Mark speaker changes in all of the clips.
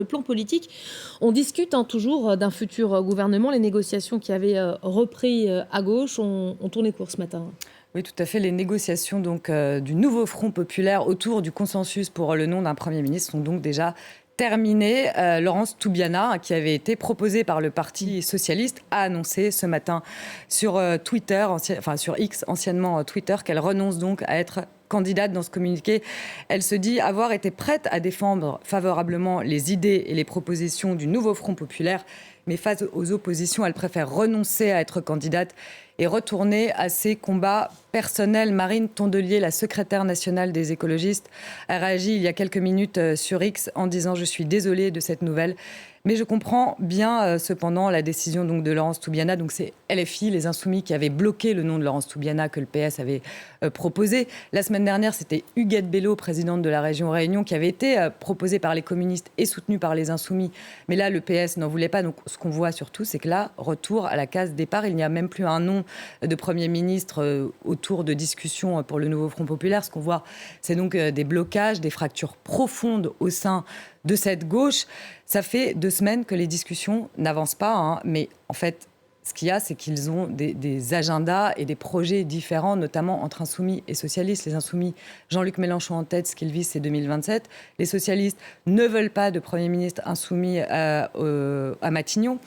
Speaker 1: Le plan politique, on discute toujours d'un futur gouvernement. Les négociations qui avaient repris à gauche ont tourné court ce matin.
Speaker 2: Oui, tout à fait. Les négociations du nouveau Front populaire autour du consensus pour le nom d'un Premier ministre sont donc déjà terminées. Laurence Toubiana, qui avait été proposée par le Parti socialiste, a annoncé ce matin sur Twitter, sur X, anciennement Twitter, qu'elle renonce donc à être candidate. Dans ce communiqué. Elle se dit avoir été prête à défendre favorablement les idées et les propositions du nouveau Front populaire, mais face aux oppositions, elle préfère renoncer à être candidate et retourner à ses combats personnels. Marine Tondelier, la secrétaire nationale des écologistes, a réagi il y a quelques minutes sur X en disant « Je suis désolée de cette nouvelle ». Mais je comprends bien cependant la décision donc, de Laurence Toubiana. Donc c'est LFI, les Insoumis, qui avaient bloqué le nom de Laurence Toubiana que le PS avait proposé. La semaine dernière, c'était Huguette Bello, présidente de la région Réunion, qui avait été proposée par les communistes et soutenue par les Insoumis. Mais là, le PS n'en voulait pas. Donc ce qu'on voit surtout, c'est que là, retour à la case départ. Il n'y a même plus un nom de Premier ministre autour de discussions pour le nouveau Front populaire. Ce qu'on voit, c'est donc des blocages, des fractures profondes au sein de cette gauche. Ça fait 2 semaines que les discussions n'avancent pas, mais en fait, ce qu'il y a, c'est qu'ils ont des agendas et des projets différents, notamment entre insoumis et socialistes. Les insoumis, Jean-Luc Mélenchon en tête, ce qu'ils visent, c'est 2027. Les socialistes ne veulent pas de Premier ministre insoumis à Matignon.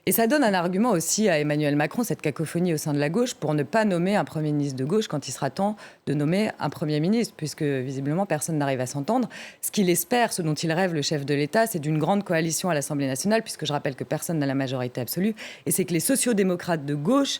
Speaker 2: Et ça donne un argument aussi à Emmanuel Macron, cette cacophonie au sein de la gauche, pour ne pas nommer un Premier ministre de gauche quand il sera temps de nommer un Premier ministre, puisque visiblement personne n'arrive à s'entendre. Ce qu'il espère, ce dont il rêve, le chef de l'État, c'est d'une grande coalition à l'Assemblée nationale, puisque je rappelle que personne n'a la majorité absolue, et c'est que les sociodémocrates de gauche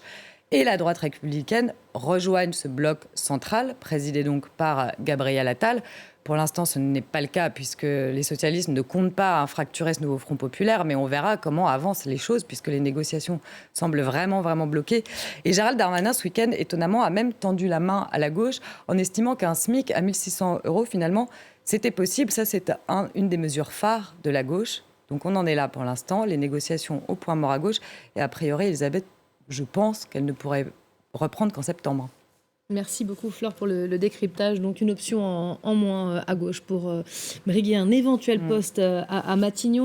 Speaker 2: et la droite républicaine rejoignent ce bloc central, présidé donc par Gabriel Attal. Pour l'instant, ce n'est pas le cas, puisque les socialistes ne comptent pas fracturer ce nouveau Front populaire, mais on verra comment avancent les choses, puisque les négociations semblent vraiment bloquées. Et Gérald Darmanin, ce week-end, étonnamment, a même tendu la main à la gauche, en estimant qu'un SMIC à 1 600 €, finalement, c'était possible. Ça, c'est une des mesures phares de la gauche. Donc on en est là pour l'instant, les négociations au point mort à gauche. Et a priori, Elisabeth, je pense qu'elle ne pourrait reprendre qu'en septembre.
Speaker 1: Merci beaucoup Flore pour le décryptage. Donc une option en moins à gauche pour briguer un éventuel poste à Matignon.